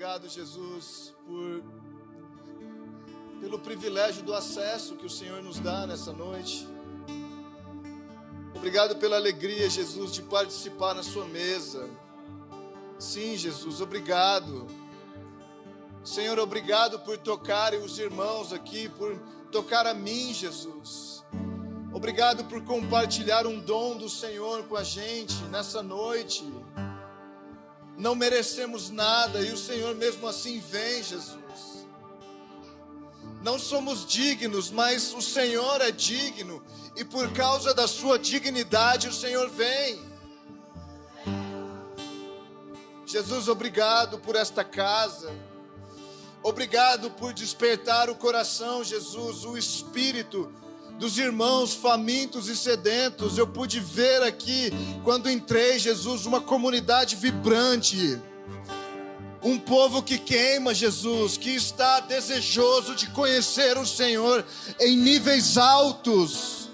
obrigado, Jesus, pelo privilégio do acesso que o Senhor nos dá nessa noite. Obrigado pela alegria, Jesus, de participar na sua mesa. Sim, Jesus, obrigado. Senhor, obrigado por tocar os irmãos aqui, por tocar a mim, Jesus. Obrigado por compartilhar um dom do Senhor com a gente nessa noite. Não merecemos nada e o Senhor mesmo assim vem, Jesus. Não somos dignos, mas o Senhor é digno e por causa da sua dignidade o Senhor vem. Jesus, obrigado por esta casa. Obrigado por despertar o coração, Jesus, o espírito dos irmãos famintos e sedentos. Eu pude ver aqui, quando entrei, Jesus, uma comunidade vibrante. Um povo que queima, Jesus, que está desejoso de conhecer o Senhor em níveis altos.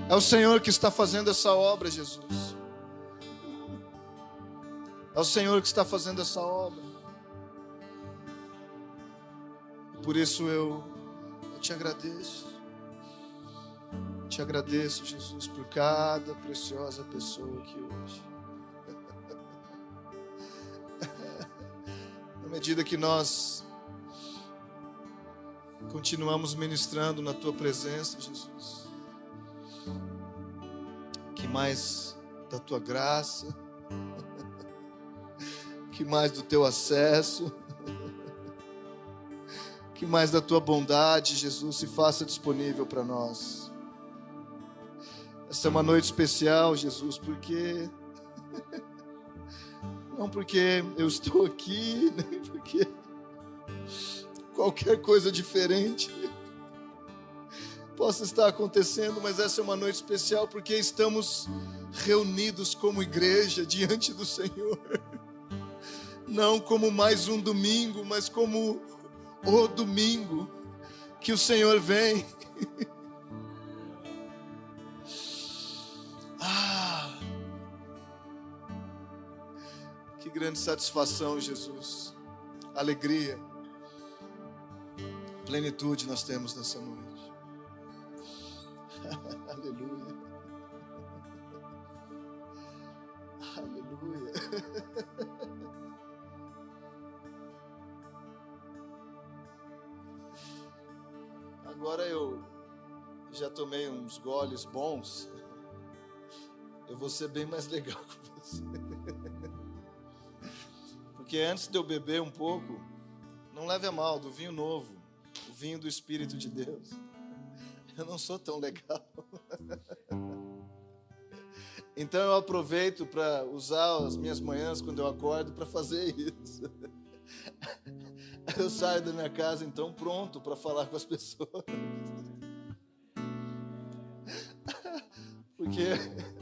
É o Senhor que está fazendo essa obra, Jesus. É o Senhor que está fazendo essa obra. Por isso eu te agradeço. Te agradeço, Jesus, por cada preciosa pessoa aqui hoje. Na medida que nós continuamos ministrando na Tua presença, Jesus, que mais da Tua graça, que mais do Teu acesso, que mais da Tua bondade, Jesus, se faça disponível para nós. Essa é uma noite especial, Jesus, porque não porque eu estou aqui, nem porque qualquer coisa diferente possa estar acontecendo, mas essa é uma noite especial porque estamos reunidos como igreja diante do Senhor. Não como mais um domingo, mas como o domingo que o Senhor vem. Que grande satisfação, Jesus. Alegria, plenitude nós temos nessa noite. Aleluia. Aleluia. Agora eu já tomei uns goles bons. Eu vou ser bem mais legal com você. Porque antes de eu beber um pouco, não leve a mal, do vinho novo, o vinho do Espírito de Deus, eu não sou tão legal. Então eu aproveito para usar as minhas manhãs quando eu acordo para fazer isso. Eu saio da minha casa então pronto para falar com as pessoas. Porque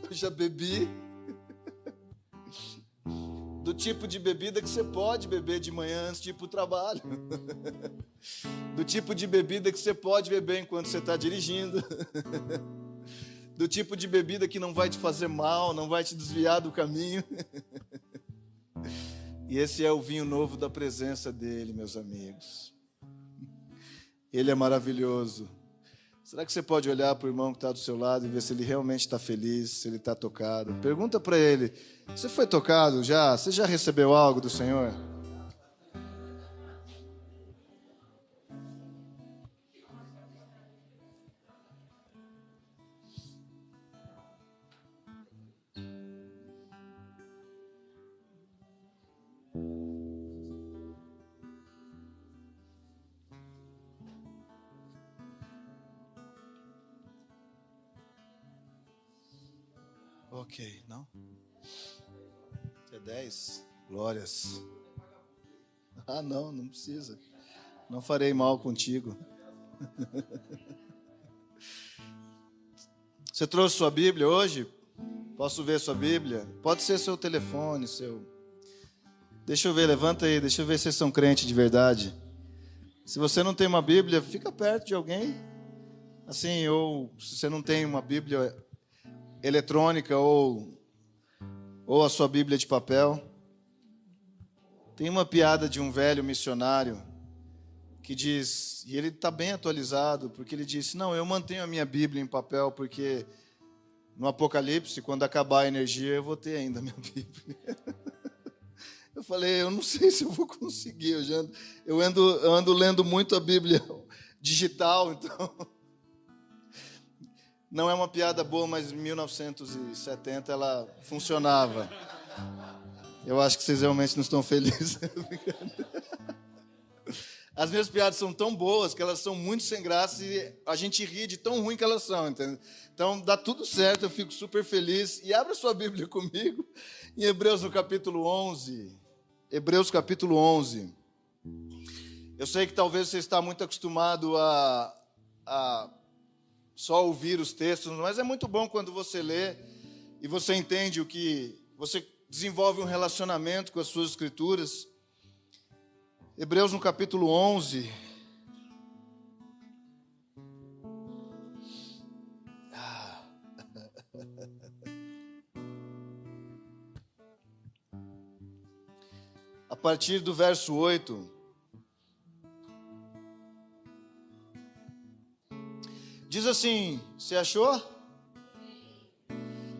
eu já bebi do tipo de bebida que você pode beber de manhã antes de ir para o trabalho. Do tipo de bebida que você pode beber enquanto você está dirigindo. Do tipo de bebida que não vai te fazer mal, não vai te desviar do caminho. E esse é o vinho novo da presença dele, meus amigos. Ele é maravilhoso. Será que você pode olhar para o irmão que está do seu lado e ver se ele realmente está feliz, se ele está tocado? Pergunta para ele, você foi tocado já? Você já recebeu algo do Senhor? Ok, não? É 10? Glórias. Ah, não precisa. Não farei mal contigo. Você trouxe sua Bíblia hoje? Posso ver sua Bíblia? Pode ser seu telefone, seu... Deixa eu ver, levanta aí, deixa eu ver se vocês são crentes de verdade. Se você não tem uma Bíblia, fica perto de alguém. Assim, ou se você não tem uma Bíblia eletrônica ou ou a sua Bíblia de papel. Tem uma piada de um velho missionário que diz, e ele está bem atualizado, porque ele disse, não, eu mantenho a minha Bíblia em papel, porque no Apocalipse, quando acabar a energia, eu vou ter ainda a minha Bíblia. Eu falei, eu não sei se eu vou conseguir, eu ando lendo muito a Bíblia digital, então... Não é uma piada boa, mas em 1970 ela funcionava. Eu acho que vocês realmente não estão felizes. As minhas piadas são tão boas que elas são muito sem graça e a gente ri de tão ruim que elas são, entendeu? Então dá tudo certo, eu fico super feliz. E abra sua Bíblia comigo em Hebreus no capítulo 11. Hebreus capítulo 11. Eu sei que talvez você está muito acostumado a só ouvir os textos, mas é muito bom quando você lê e você entende o que... Você desenvolve um relacionamento com as suas escrituras. Hebreus no capítulo 11. A partir do verso 8. Diz assim, você achou?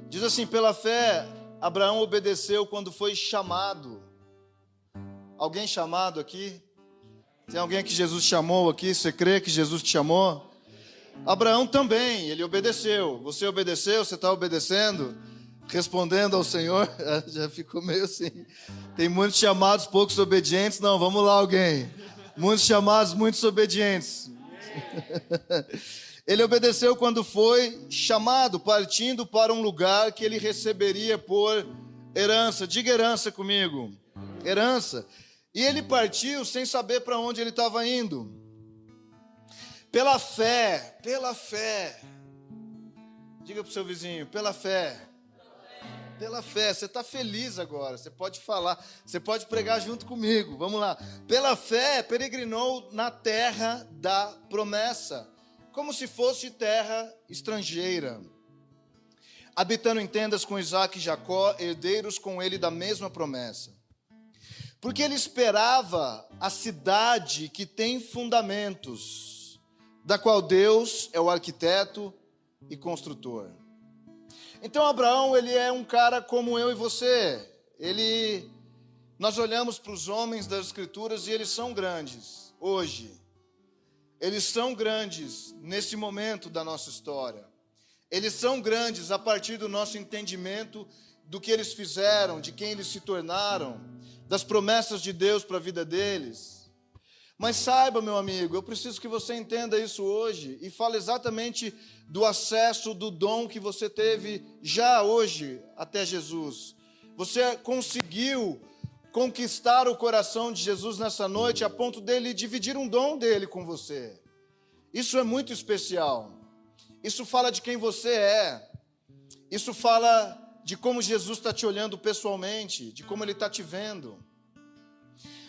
Diz assim, pela fé, Abraão obedeceu quando foi chamado. Alguém chamado aqui? Tem alguém que Jesus chamou aqui? Você crê que Jesus te chamou? Abraão também, ele obedeceu. Você obedeceu? Você está obedecendo? Respondendo ao Senhor? Já ficou meio assim. Tem muitos chamados, poucos obedientes. Não, vamos lá alguém. Muitos chamados, muitos obedientes. Ele obedeceu quando foi chamado, partindo para um lugar que ele receberia por herança. Diga herança comigo. Herança. E ele partiu sem saber para onde ele estava indo. Pela fé. Diga para o seu vizinho, pela fé. Pela fé. Você está feliz agora, você pode falar, você pode pregar junto comigo. Vamos lá. Pela fé, peregrinou na terra da promessa, como se fosse terra estrangeira, habitando em tendas com Isaque e Jacó, herdeiros com ele da mesma promessa. Porque ele esperava a cidade que tem fundamentos, da qual Deus é o arquiteto e construtor. Então Abraão, ele é um cara como eu e você. Nós olhamos para os homens das Escrituras e eles são grandes hoje. Eles são grandes nesse momento da nossa história. Eles são grandes a partir do nosso entendimento do que eles fizeram, de quem eles se tornaram, das promessas de Deus para a vida deles. Mas saiba, meu amigo, eu preciso que você entenda isso hoje e fale exatamente do acesso, do dom que você teve já hoje até Jesus. Você conseguiu conquistar o coração de Jesus nessa noite a ponto dele dividir um dom dele com você. Isso é muito especial. Isso fala de quem você é. Isso fala de como Jesus está te olhando pessoalmente, de como ele está te vendo.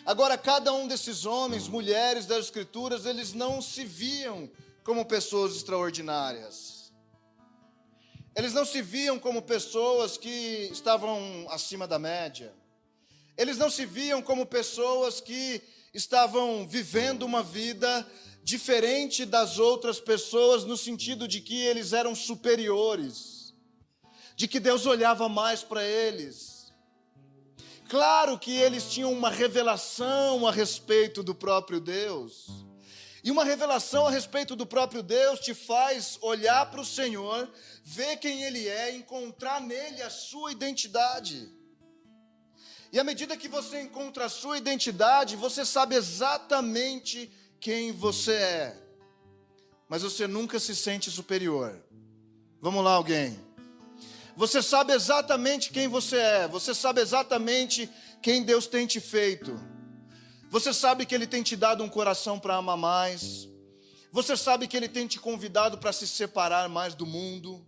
Agora, cada um desses homens, mulheres das Escrituras, eles não se viam como pessoas extraordinárias. Eles não se viam como pessoas que estavam acima da média. Eles não se viam como pessoas que estavam vivendo uma vida diferente das outras pessoas, no sentido de que eles eram superiores, de que Deus olhava mais para eles. Claro que eles tinham uma revelação a respeito do próprio Deus. E uma revelação a respeito do próprio Deus te faz olhar para o Senhor, ver quem Ele é, encontrar nele a sua identidade. E à medida que você encontra a sua identidade, você sabe exatamente quem você é. Mas você nunca se sente superior. Vamos lá, alguém. Você sabe exatamente quem você é. Você sabe exatamente quem Deus tem te feito. Você sabe que Ele tem te dado um coração para amar mais. Você sabe que Ele tem te convidado para se separar mais do mundo.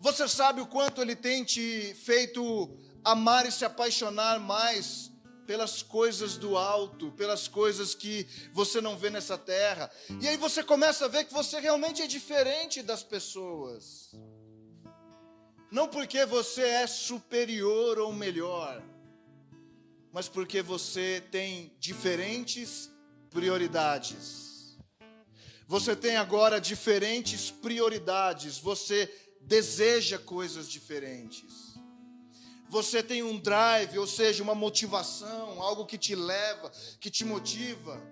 Você sabe o quanto Ele tem te feito amar e se apaixonar mais pelas coisas do alto, pelas coisas que você não vê nessa terra. E aí você começa a ver que você realmente é diferente das pessoas. Não porque você é superior ou melhor, mas porque você tem diferentes prioridades. Você tem agora diferentes prioridades, você deseja coisas diferentes. Você tem um drive, ou seja, uma motivação, algo que te leva, que te motiva,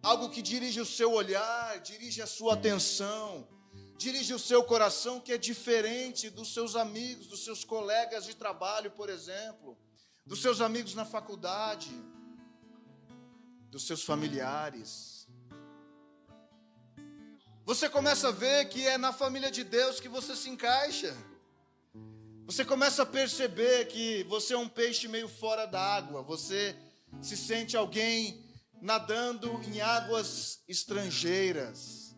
algo que dirige o seu olhar, dirige a sua atenção, dirige o seu coração, que é diferente dos seus amigos, dos seus colegas de trabalho, por exemplo, dos seus amigos na faculdade, dos seus familiares. Você começa a ver que é na família de Deus que você se encaixa. Você começa a perceber que você é um peixe meio fora d'água. Você se sente alguém nadando em águas estrangeiras.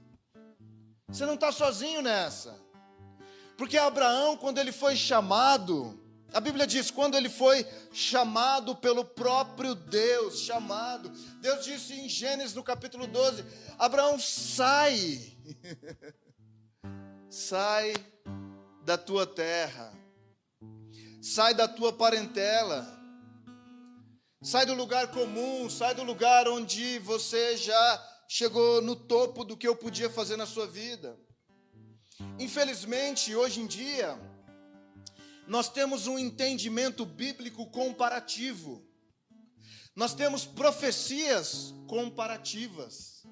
Você não está sozinho nessa. Porque Abraão, quando ele foi chamado, a Bíblia diz, quando ele foi chamado pelo próprio Deus, Deus disse em Gênesis no capítulo 12, Abraão, sai da tua terra, sai da tua parentela, sai do lugar comum, sai do lugar onde você já chegou no topo do que eu podia fazer na sua vida. Infelizmente, hoje em dia, nós temos um entendimento bíblico comparativo. Nós temos profecias comparativas.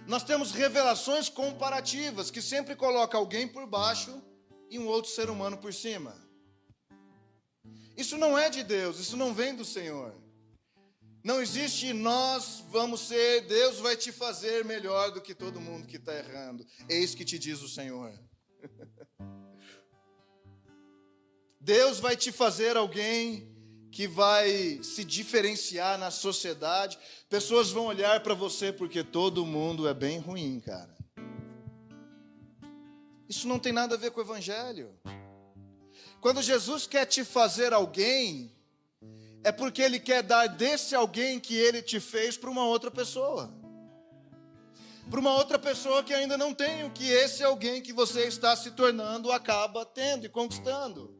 Nós temos revelações comparativas, que sempre coloca alguém por baixo e um outro ser humano por cima. Isso não é de Deus, isso não vem do Senhor. Não existe nós vamos ser, Deus vai te fazer melhor do que todo mundo que está errando. Eis que te diz o Senhor. Deus vai te fazer alguém que vai se diferenciar na sociedade. Pessoas vão olhar para você porque todo mundo é bem ruim, cara. Isso não tem nada a ver com o Evangelho. Quando Jesus quer te fazer alguém, é porque Ele quer dar desse alguém que Ele te fez para uma outra pessoa. Para uma outra pessoa que ainda não tem o que esse alguém que você está se tornando acaba tendo e conquistando.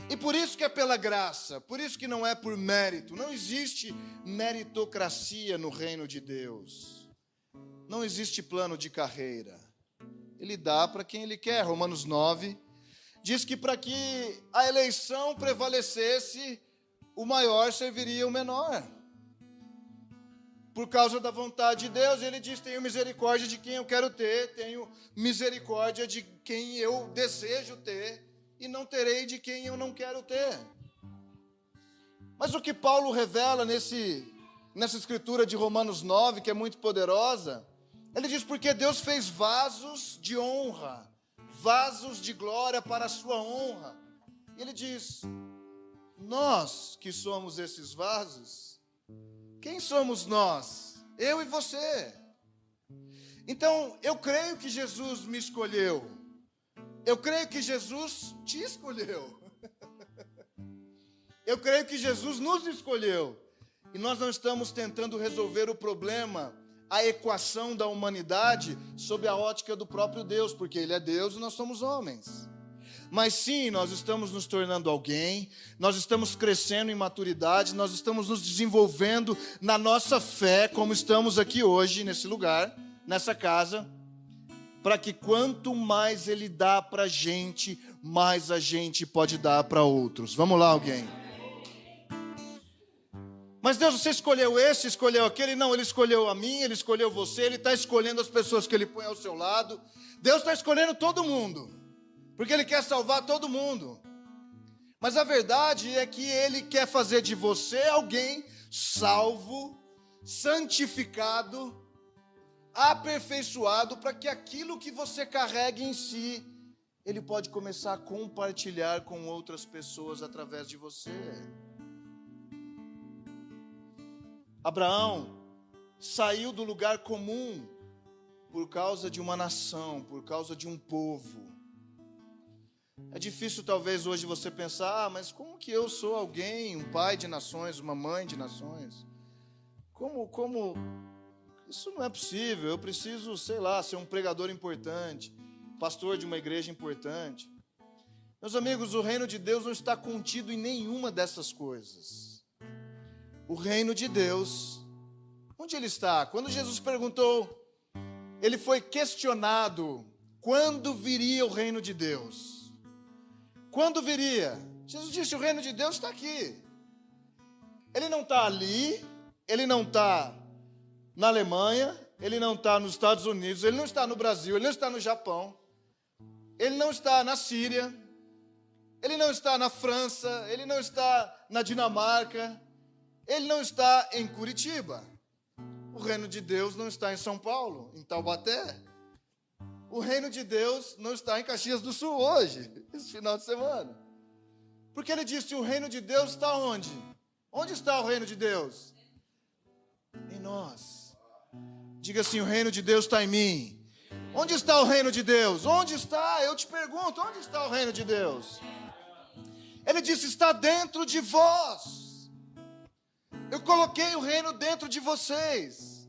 E por isso que é pela graça, por isso que não é por mérito. Não existe meritocracia no reino de Deus. Não existe plano de carreira. Ele dá para quem Ele quer. Romanos 9 diz que para que a eleição prevalecesse, o maior serviria o menor. Por causa da vontade de Deus, Ele diz, tenho misericórdia de quem eu quero ter, tenho misericórdia de quem eu desejo ter, e não terei de quem eu não quero ter. Mas o que Paulo revela nessa escritura de Romanos 9, que é muito poderosa, ele diz, porque Deus fez vasos de honra, vasos de glória para a sua honra. E ele diz, nós que somos esses vasos, quem somos nós? Eu e você. Então, eu creio que Jesus me escolheu. Eu creio que Jesus te escolheu. Eu creio que Jesus nos escolheu. E nós não estamos tentando resolver o problema, a equação da humanidade, sob a ótica do próprio Deus, porque Ele é Deus e nós somos homens. Mas sim, nós estamos nos tornando alguém, nós estamos crescendo em maturidade, nós estamos nos desenvolvendo na nossa fé, como estamos aqui hoje, nesse lugar, nessa casa, para que quanto mais Ele dá para a gente, mais a gente pode dar para outros. Vamos lá, alguém? Mas Deus, você escolheu esse, escolheu aquele? Não, Ele escolheu a mim, Ele escolheu você, Ele está escolhendo as pessoas que Ele põe ao seu lado. Deus está escolhendo todo mundo, porque Ele quer salvar todo mundo. Mas a verdade é que Ele quer fazer de você alguém salvo, santificado, aperfeiçoado, para que aquilo que você carrega em si, Ele pode começar a compartilhar com outras pessoas através de você. Abraão saiu do lugar comum por causa de uma nação, por causa de um povo. É difícil talvez hoje você pensar, mas como que eu sou alguém, um pai de nações, uma mãe de nações? Como... Isso não é possível, eu preciso, sei lá, ser um pregador importante, pastor de uma igreja importante. Meus amigos, o reino de Deus não está contido em nenhuma dessas coisas. O reino de Deus, onde ele está? Quando Jesus perguntou, ele foi questionado, quando viria o reino de Deus? Quando viria? Jesus disse, o reino de Deus está aqui. Ele não está ali, ele não está na Alemanha, ele não está nos Estados Unidos, ele não está no Brasil, ele não está no Japão, ele não está na Síria, ele não está na França, ele não está na Dinamarca, ele não está em Curitiba. O reino de Deus não está em São Paulo, em Taubaté. O reino de Deus não está em Caxias do Sul hoje, esse final de semana. Porque ele disse, o reino de Deus está onde? Onde está o reino de Deus? Em nós. Diga assim, o reino de Deus está em mim. Onde está o reino de Deus? Onde está? Eu te pergunto, onde está o reino de Deus? Ele disse, está dentro de vós. Eu coloquei o reino dentro de vocês.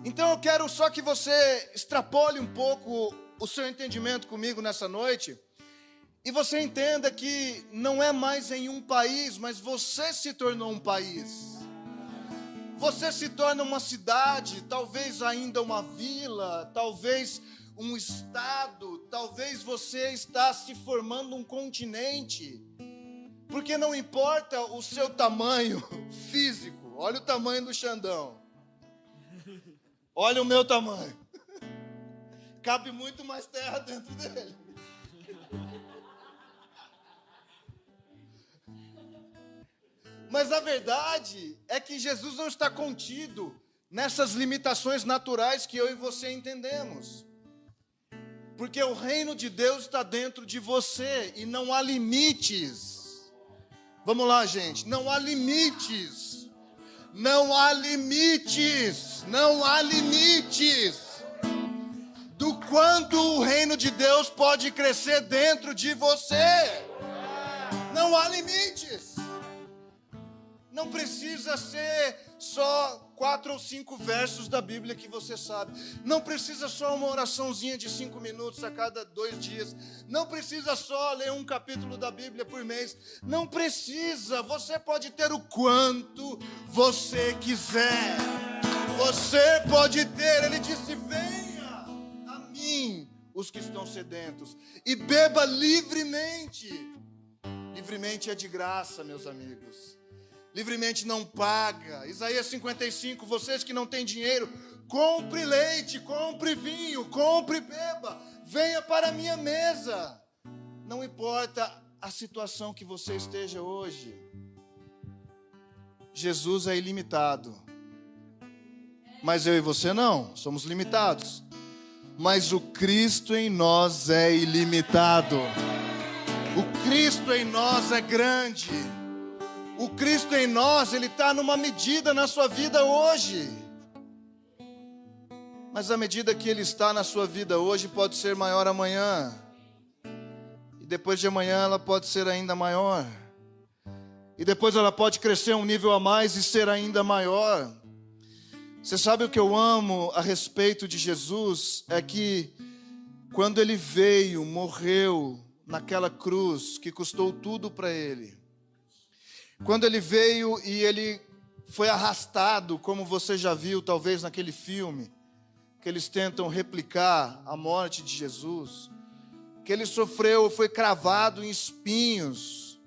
Então eu quero só que você extrapole um pouco o seu entendimento comigo nessa noite. E você entenda que não é mais em um país, mas você se tornou um país. Você se torna uma cidade, talvez ainda uma vila, talvez um estado, talvez você está se formando um continente. Porque não importa o seu tamanho físico, olha o tamanho do Xandão. Olha o meu tamanho. Cabe muito mais terra dentro dele. Mas a verdade é que Jesus não está contido nessas limitações naturais que eu e você entendemos. Porque o reino de Deus está dentro de você e não há limites. Vamos lá, gente, não há limites. Não há limites. Não há limites do quanto o reino de Deus pode crescer dentro de você. Não há limites. Não precisa ser só 4 ou 5 versos da Bíblia que você sabe. Não precisa só uma oraçãozinha de 5 minutos a cada 2 dias. Não precisa só ler um capítulo da Bíblia por mês. Não precisa. Você pode ter o quanto você quiser. Você pode ter. Ele disse, venha a mim os que estão sedentos e beba livremente. Livremente é de graça, meus amigos. Livremente não paga. Isaías 55, vocês que não têm dinheiro, compre leite, compre vinho, compre e beba. Venha para a minha mesa. Não importa a situação que você esteja hoje. Jesus é ilimitado. Mas eu e você não, somos limitados. Mas o Cristo em nós é ilimitado. O Cristo em nós é grande. O Cristo em nós, Ele está numa medida na sua vida hoje. Mas a medida que Ele está na sua vida hoje pode ser maior amanhã. E depois de amanhã ela pode ser ainda maior. E depois ela pode crescer um nível a mais e ser ainda maior. Você sabe o que eu amo a respeito de Jesus? É que quando Ele veio, morreu naquela cruz que custou tudo para Ele. Quando Ele veio e Ele foi arrastado, como você já viu talvez naquele filme, que eles tentam replicar a morte de Jesus, que Ele sofreu, foi cravado em espinhos,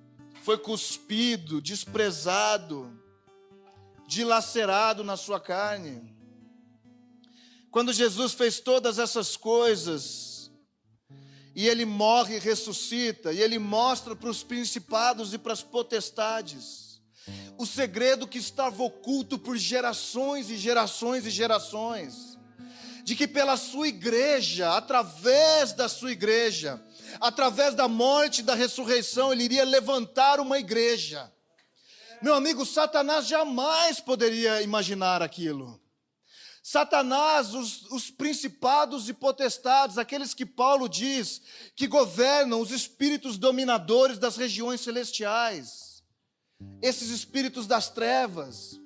foi cuspido, desprezado, dilacerado na sua carne. Quando Jesus fez todas essas coisas, e Ele morre e ressuscita, e Ele mostra para os principados e para as potestades o segredo que estava oculto por gerações e gerações e gerações, de que pela sua igreja, através da sua igreja, através da morte e da ressurreição, Ele iria levantar uma igreja. Meu amigo, Satanás jamais poderia imaginar aquilo. Satanás, os principados e potestades, aqueles que Paulo diz que governam os espíritos dominadores das regiões celestiais, esses espíritos das trevas,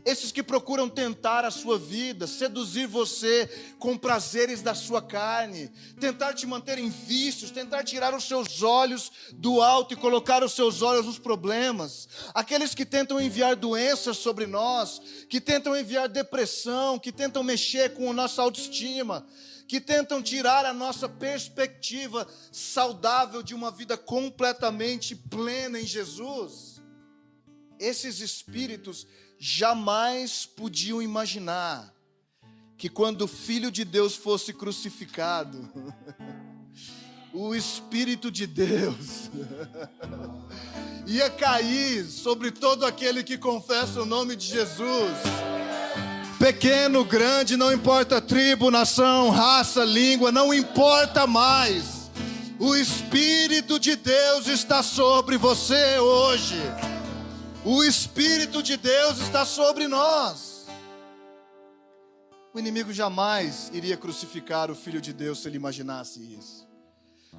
esses que procuram tentar a sua vida, seduzir você com prazeres da sua carne, tentar te manter em vícios, tentar tirar os seus olhos do alto e colocar os seus olhos nos problemas, aqueles que tentam enviar doenças sobre nós, que tentam enviar depressão, que tentam mexer com a nossa autoestima, que tentam tirar a nossa perspectiva saudável de uma vida completamente plena em Jesus. Esses espíritos jamais podiam imaginar que quando o Filho de Deus fosse crucificado, o Espírito de Deus ia cair sobre todo aquele que confessa o nome de Jesus. Pequeno, grande, não importa tribo, nação, raça, língua, não importa mais. O Espírito de Deus está sobre você hoje. O Espírito de Deus está sobre nós. O inimigo jamais iria crucificar o Filho de Deus se ele imaginasse isso.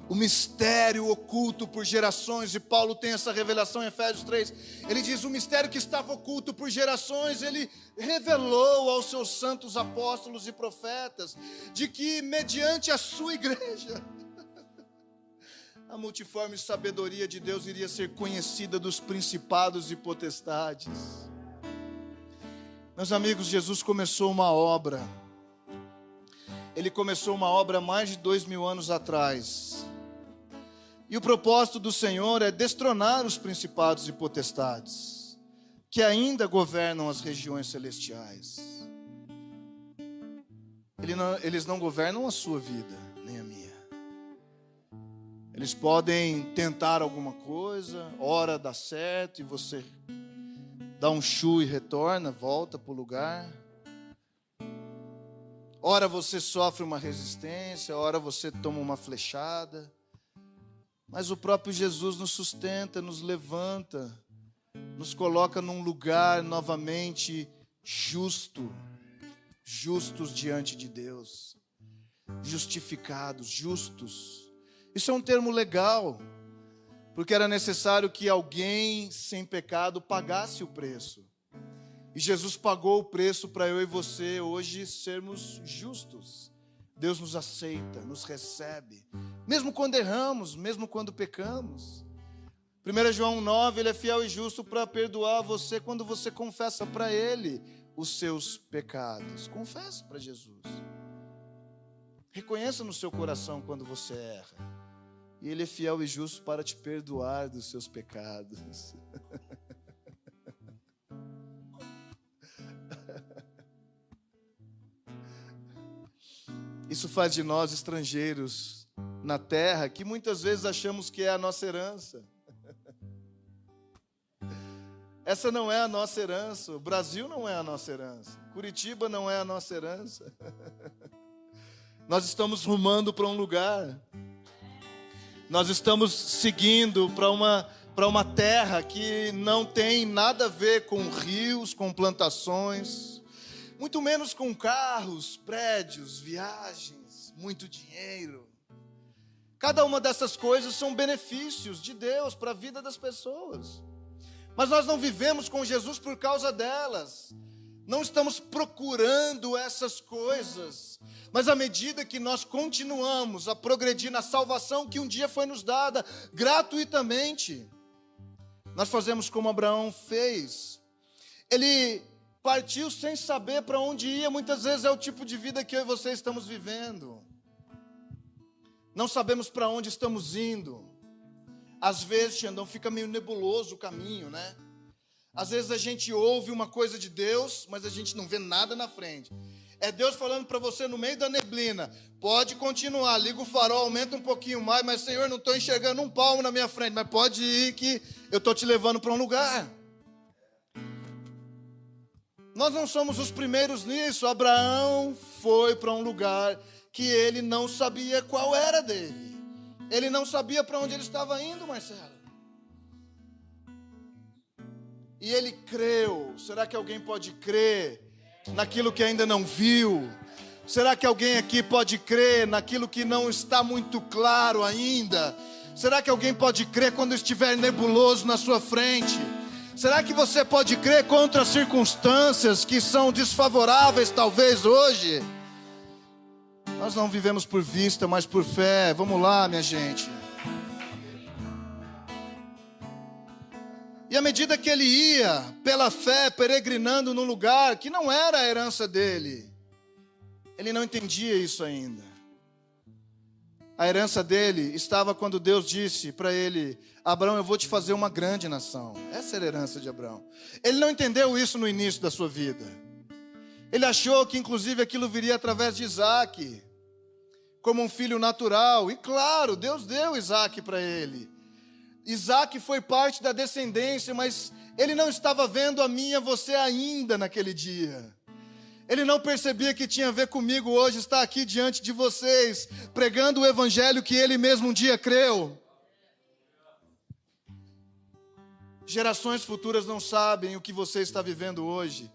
O mistério oculto por gerações, e Paulo tem essa revelação em Efésios 3, ele diz, o mistério que estava oculto por gerações, ele revelou aos seus santos apóstolos e profetas, de que mediante a sua igreja, a multiforme sabedoria de Deus iria ser conhecida dos principados e potestades. Meus amigos, Jesus começou uma obra. Ele começou uma obra há mais de 2000 anos atrás. E o propósito do Senhor é destronar os principados e potestades, que ainda governam as regiões celestiais. Eles não governam a sua vida, nem a minha. Eles podem tentar alguma coisa, ora dá certo e você dá um chu e retorna, volta para o lugar. Ora você sofre uma resistência, ora você toma uma flechada. Mas o próprio Jesus nos sustenta, nos levanta, nos coloca num lugar novamente justo, justos diante de Deus, justificados, justos. Isso é um termo legal, porque era necessário que alguém sem pecado pagasse o preço. E Jesus pagou o preço para eu e você hoje sermos justos. Deus nos aceita, nos recebe, mesmo quando erramos, mesmo quando pecamos. 1 João 9, ele é fiel e justo para perdoar você quando você confessa para Ele os seus pecados. Confesse para Jesus. Reconheça no seu coração quando você erra. E Ele é fiel e justo para te perdoar dos seus pecados. Isso faz de nós estrangeiros na terra, que muitas vezes achamos que é a nossa herança. Essa não é a nossa herança, o Brasil não é a nossa herança, Curitiba não é a nossa herança. Nós estamos rumando para um lugar, nós estamos seguindo para uma terra que não tem nada a ver com rios, com plantações, muito menos com carros, prédios, viagens, muito dinheiro. Cada uma dessas coisas são benefícios de Deus para a vida das pessoas. Mas nós não vivemos com Jesus por causa delas. Não estamos procurando essas coisas. Mas à medida que nós continuamos a progredir na salvação que um dia foi nos dada gratuitamente, nós fazemos como Abraão fez. Ele partiu sem saber para onde ia. Muitas vezes é o tipo de vida que eu e você estamos vivendo. Não sabemos para onde estamos indo. Às vezes, Xandão, fica meio nebuloso o caminho, né? Às vezes a gente ouve uma coisa de Deus, mas a gente não vê nada na frente. É Deus falando para você no meio da neblina: pode continuar, liga o farol, aumenta um pouquinho mais, mas Senhor, não estou enxergando um palmo na minha frente, mas pode ir que eu estou te levando para um lugar. Nós não somos os primeiros nisso. Abraão foi para um lugar que ele não sabia qual era dele. Ele não sabia para onde ele estava indo, Marcelo. E ele creu. Será que alguém pode crer naquilo que ainda não viu? Será que alguém aqui pode crer naquilo que não está muito claro ainda? Será que alguém pode crer quando estiver nebuloso na sua frente? Será que você pode crer contra as circunstâncias que são desfavoráveis talvez hoje? Nós não vivemos por vista, mas por fé. Vamos lá, minha gente. E à medida que ele ia, pela fé, peregrinando num lugar que não era a herança dele, ele não entendia isso ainda. A herança dele estava quando Deus disse para ele: Abraão, eu vou te fazer uma grande nação. Essa era a herança de Abraão. Ele não entendeu isso no início da sua vida. Ele achou que inclusive aquilo viria através de Isaac, como um filho natural. E claro, Deus deu Isaac para ele. Isaac foi parte da descendência, mas ele não estava vendo a mim e a você ainda naquele dia. Ele não percebia que tinha a ver comigo hoje estar aqui diante de vocês, pregando o evangelho que ele mesmo um dia creu. Gerações futuras não sabem o que você está vivendo hoje.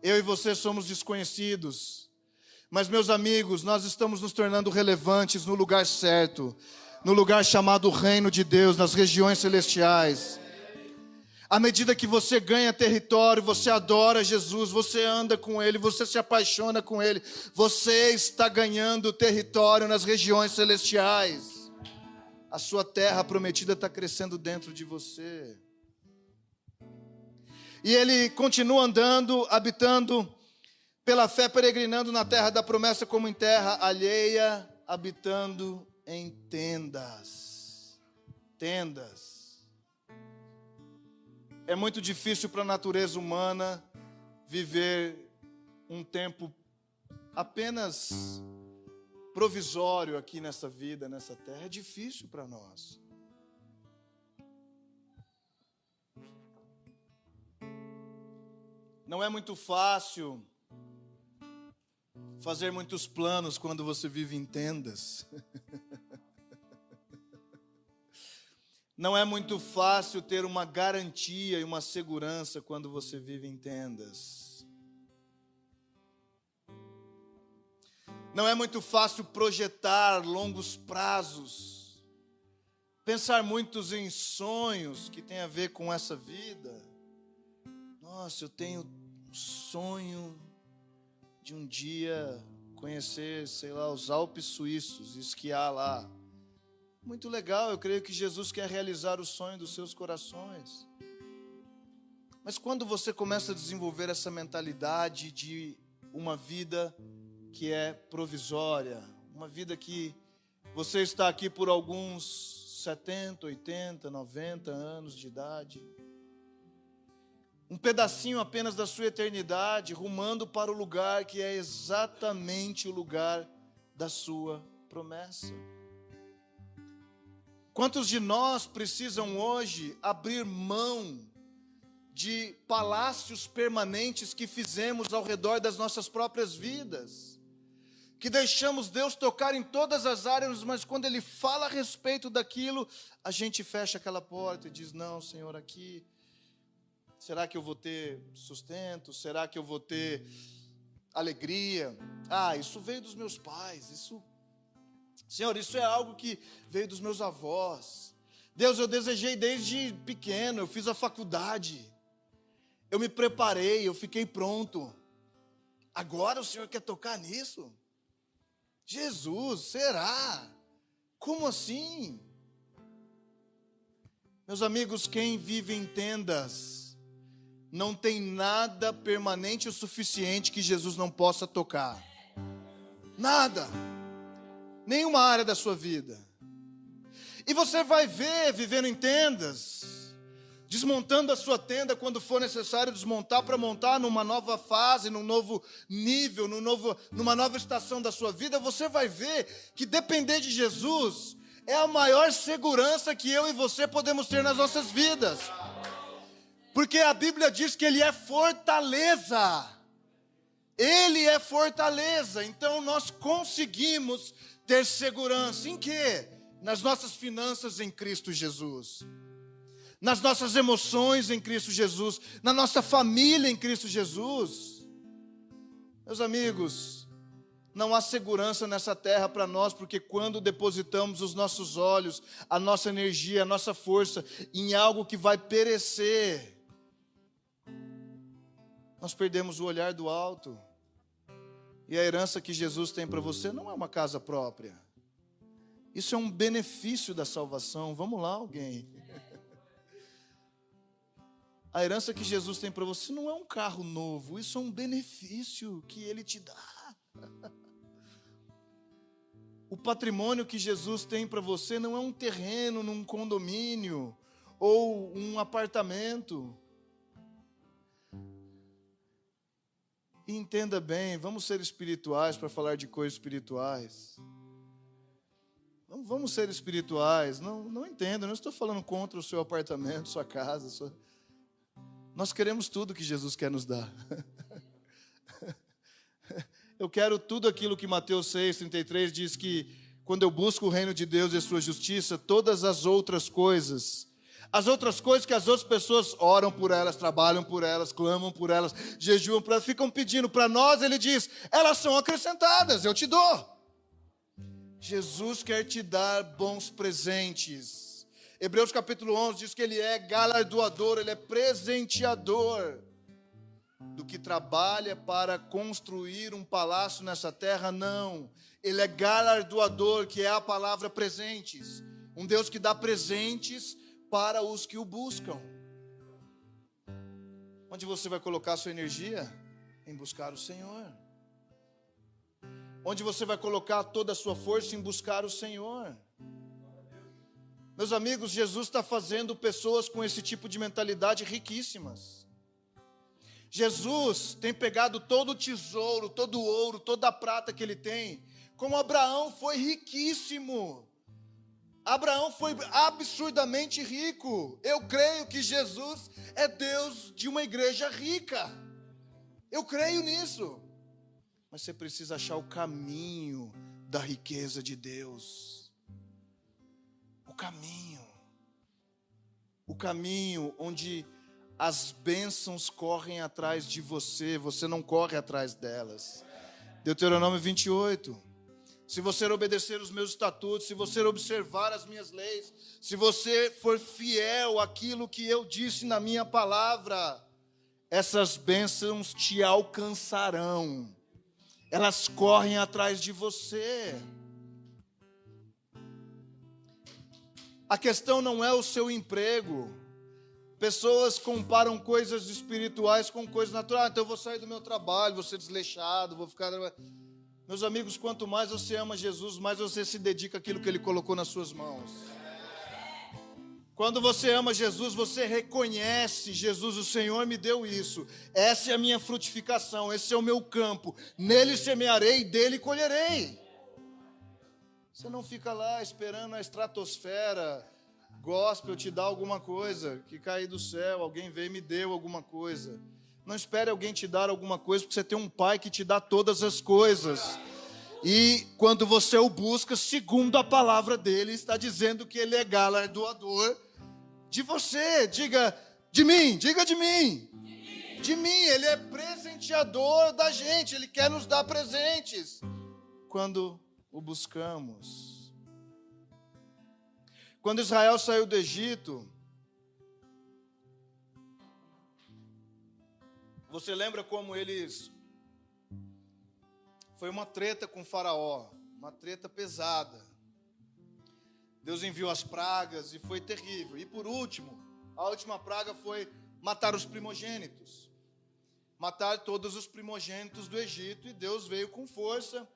Eu e você somos desconhecidos. Mas, meus amigos, nós estamos nos tornando relevantes no lugar certo, no lugar chamado Reino de Deus, nas regiões celestiais. À medida que você ganha território, você adora Jesus, você anda com Ele, você se apaixona com Ele, você está ganhando território nas regiões celestiais. A sua terra prometida está crescendo dentro de você. E ele continua andando, habitando pela fé, peregrinando na terra da promessa como em terra alheia, habitando em tendas. Tendas. É muito difícil para a natureza humana viver um tempo apenas provisório aqui nessa vida, nessa terra. É difícil para nós. Não é muito fácil fazer muitos planos quando você vive em tendas. Não é muito fácil ter uma garantia e uma segurança quando você vive em tendas. Não é muito fácil projetar longos prazos, pensar muitos em sonhos que têm a ver com essa vida. Nossa, eu tenho um sonho de um dia conhecer, sei lá, os Alpes suíços, esquiar lá. Muito legal, eu creio que Jesus quer realizar o sonho dos seus corações. Mas quando você começa a desenvolver essa mentalidade de uma vida que é provisória, uma vida que você está aqui por alguns 70, 80, 90 anos de idade, um pedacinho apenas da sua eternidade, rumando para o lugar que é exatamente o lugar da sua promessa. Quantos de nós precisam hoje abrir mão de palácios permanentes que fizemos ao redor das nossas próprias vidas? Que deixamos Deus tocar em todas as áreas, mas quando Ele fala a respeito daquilo, a gente fecha aquela porta e diz: não, Senhor, aqui, será que eu vou ter sustento? Será que eu vou ter alegria? Ah, isso veio dos meus pais, Senhor, isso é algo que veio dos meus avós. Deus, eu desejei desde pequeno, eu fiz a faculdade, eu me preparei, eu fiquei pronto. Agora o Senhor quer tocar nisso? Jesus, será? Como assim? Meus amigos, quem vive em tendas não tem nada permanente o suficiente que Jesus não possa tocar. Nada. Nenhuma área da sua vida. E você vai ver, vivendo em tendas, desmontando a sua tenda quando for necessário desmontar, para montar numa nova fase, num novo nível, numa nova estação da sua vida. Você vai ver que depender de Jesus é a maior segurança que eu e você podemos ter nas nossas vidas. Porque a Bíblia diz que Ele é fortaleza. Ele é fortaleza. Então nós conseguimos ter segurança em quê? Nas nossas finanças em Cristo Jesus, nas nossas emoções em Cristo Jesus, na nossa família em Cristo Jesus. Meus amigos, não há segurança nessa terra para nós, porque quando depositamos os nossos olhos, a nossa energia, a nossa força em algo que vai perecer, Nós perdemos o olhar do alto. E a herança que Jesus tem para você não é uma casa própria. Isso é um benefício da salvação. Vamos lá, alguém. A herança que Jesus tem para você não é um carro novo. Isso é um benefício que Ele te dá. O patrimônio que Jesus tem para você não é um terreno num condomínio ou um apartamento. E entenda bem, vamos ser espirituais para falar de coisas espirituais. Vamos ser espirituais. Não entenda, não estou falando contra o seu apartamento, sua casa. Nós queremos tudo que Jesus quer nos dar. Eu quero tudo aquilo que Mateus 6,33 diz que quando eu busco o reino de Deus e a sua justiça, todas as outras coisas que as outras pessoas oram por elas, trabalham por elas, clamam por elas, jejuam por elas, ficam pedindo para nós, Ele diz, elas são acrescentadas, eu te dou. Jesus quer te dar bons presentes. Hebreus capítulo 11 diz que Ele é galardoador, Ele é presenteador. Do que trabalha para construir um palácio nessa terra, não. Ele é galardoador, que é a palavra presentes. Um Deus que dá presentes para os que o buscam. Onde você vai colocar a sua energia? Em buscar o Senhor. Onde você vai colocar toda a sua força? Em buscar o Senhor. Meus amigos, Jesus está fazendo pessoas com esse tipo de mentalidade riquíssimas. Jesus tem pegado todo o tesouro, todo o ouro, toda a prata que ele tem, como Abraão foi riquíssimo. Abraão foi absurdamente rico. Eu creio que Jesus é Deus de uma igreja rica. Eu creio nisso. Mas você precisa achar o caminho da riqueza de Deus. O caminho onde as bênçãos correm atrás de você, você não corre atrás delas. Deuteronômio 28. Se você obedecer os meus estatutos, se você observar as minhas leis, se você for fiel àquilo que eu disse na minha palavra, essas bênçãos te alcançarão. Elas correm atrás de você. A questão não é o seu emprego. Pessoas comparam coisas espirituais com coisas naturais. Então eu vou sair do meu trabalho, vou ser desleixado, vou ficar... Meus amigos, quanto mais você ama Jesus, mais você se dedica àquilo que Ele colocou nas suas mãos. Quando você ama Jesus, você reconhece, Jesus, o Senhor me deu isso. Essa é a minha frutificação, esse é o meu campo. Nele semearei, dele colherei. Você não fica lá esperando a estratosfera gospel te dar alguma coisa, que cair do céu, alguém veio e me deu alguma coisa. Não espere alguém te dar alguma coisa, porque você tem um Pai que te dá todas as coisas. E quando você o busca, segundo a palavra dele, está dizendo que ele é galardoador de você. Diga de mim, diga de mim. De mim, ele é presenteador da gente, ele quer nos dar presentes. Quando o buscamos. Quando Israel saiu do Egito, você lembra como eles... Foi uma treta com o faraó, uma treta pesada. Deus enviou as pragas e foi terrível. E por último, a última praga foi matar os primogênitos. Matar todos os primogênitos do Egito, e Deus veio com força.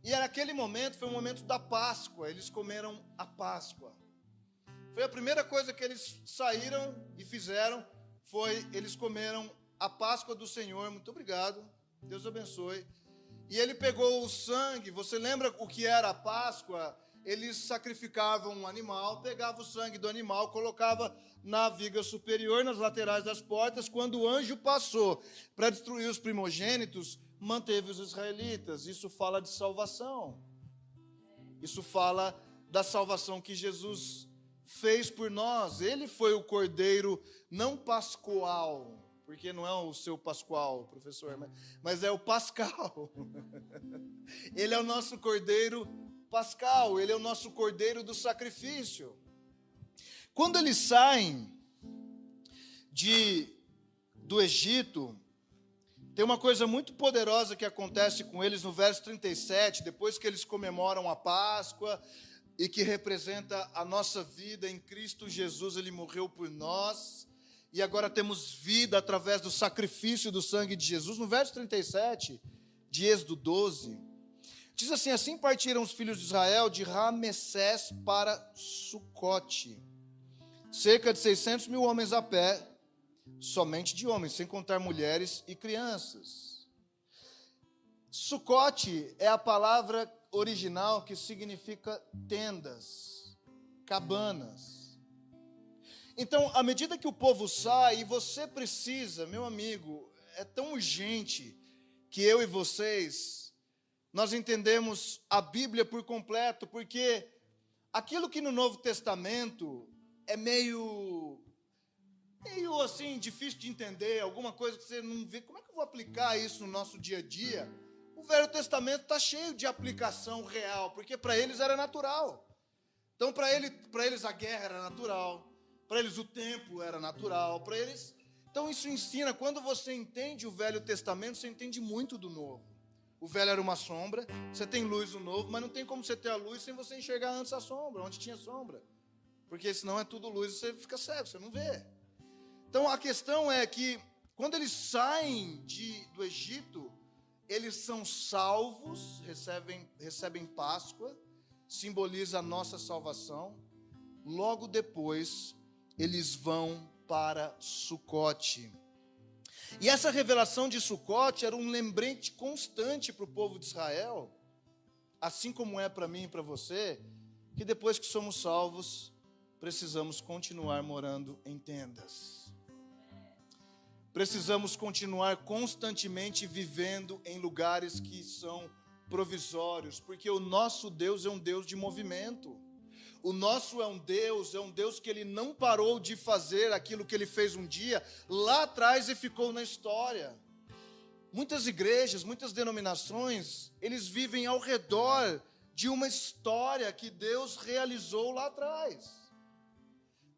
E naquele momento, foi o momento da Páscoa, eles comeram a Páscoa. Foi a primeira coisa que eles saíram e fizeram, eles comeram a Páscoa do Senhor. Muito obrigado, Deus abençoe. E ele pegou o sangue, você lembra o que era a Páscoa? Eles sacrificavam um animal, pegavam o sangue do animal, colocava na viga superior, nas laterais das portas. Quando o anjo passou para destruir os primogênitos, manteve os israelitas. Isso fala de salvação. Isso fala da salvação que Jesus fez por nós. Ele foi o cordeiro não pascual, porque não é o seu Pascoal, professor, mas é o Pascal. Ele é o nosso cordeiro pascal, ele é o nosso cordeiro do sacrifício. Quando eles saem do Egito, Tem uma coisa muito poderosa que acontece com eles no verso 37, depois que eles comemoram a Páscoa, e que representa a nossa vida em Cristo Jesus. Ele morreu por nós, e agora temos vida através do sacrifício do sangue de Jesus. No verso 37 de Êxodo 12, diz assim: assim partiram os filhos de Israel de Ramessés para Sucote, cerca de 600 mil homens a pé, somente de homens, sem contar mulheres e crianças. Sucote é a palavra original que significa tendas, cabanas. Então, à medida que o povo sai, e você precisa, meu amigo, é tão urgente que eu e vocês, nós entendemos a Bíblia por completo, porque aquilo que no Novo Testamento é meio assim, difícil de entender, alguma coisa que você não vê, como é que eu vou aplicar isso no nosso dia a dia? O Velho Testamento está cheio de aplicação real, porque para eles era natural. Então, para eles a guerra era natural, para eles o templo era natural, para eles... Então, isso ensina, quando você entende o Velho Testamento, você entende muito do Novo. O velho era uma sombra, você tem luz no Novo, mas não tem como você ter a luz sem você enxergar antes a sombra, onde tinha sombra. Porque senão é tudo luz e você fica cego, você não vê. Então, a questão é que, quando eles saem do Egito, eles são salvos, recebem Páscoa, simboliza a nossa salvação. Logo depois, eles vão para Sucote. E essa revelação de Sucote era um lembrete constante para o povo de Israel, assim como é para mim e para você, que depois que somos salvos, precisamos continuar morando em tendas. Precisamos continuar constantemente vivendo em lugares que são provisórios, porque o nosso Deus é um Deus de movimento. O nosso é um Deus que Ele não parou de fazer aquilo que Ele fez um dia, lá atrás, e ficou na história. Muitas igrejas, muitas denominações, eles vivem ao redor de uma história que Deus realizou lá atrás.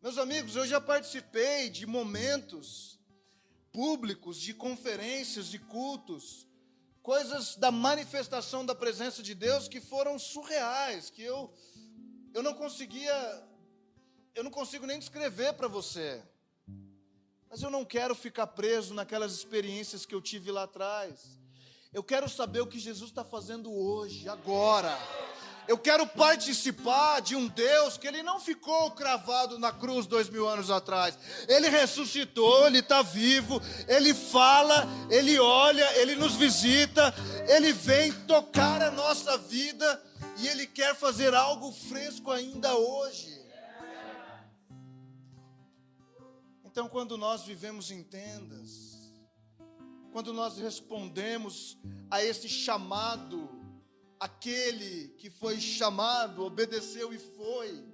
Meus amigos, eu já participei de momentos públicos, de conferências, de cultos, coisas da manifestação da presença de Deus que foram surreais, que eu não consigo nem descrever para você. Mas eu não quero ficar preso naquelas experiências que eu tive lá atrás. Eu quero saber o que Jesus está fazendo hoje, agora. Eu quero participar de um Deus que Ele não ficou cravado na cruz 2000 anos atrás. Ele ressuscitou, Ele está vivo, Ele fala, Ele olha, Ele nos visita, Ele vem tocar a nossa vida e Ele quer fazer algo fresco ainda hoje. Então, quando nós vivemos em tendas, quando nós respondemos a esse chamado, aquele que foi chamado, obedeceu e foi,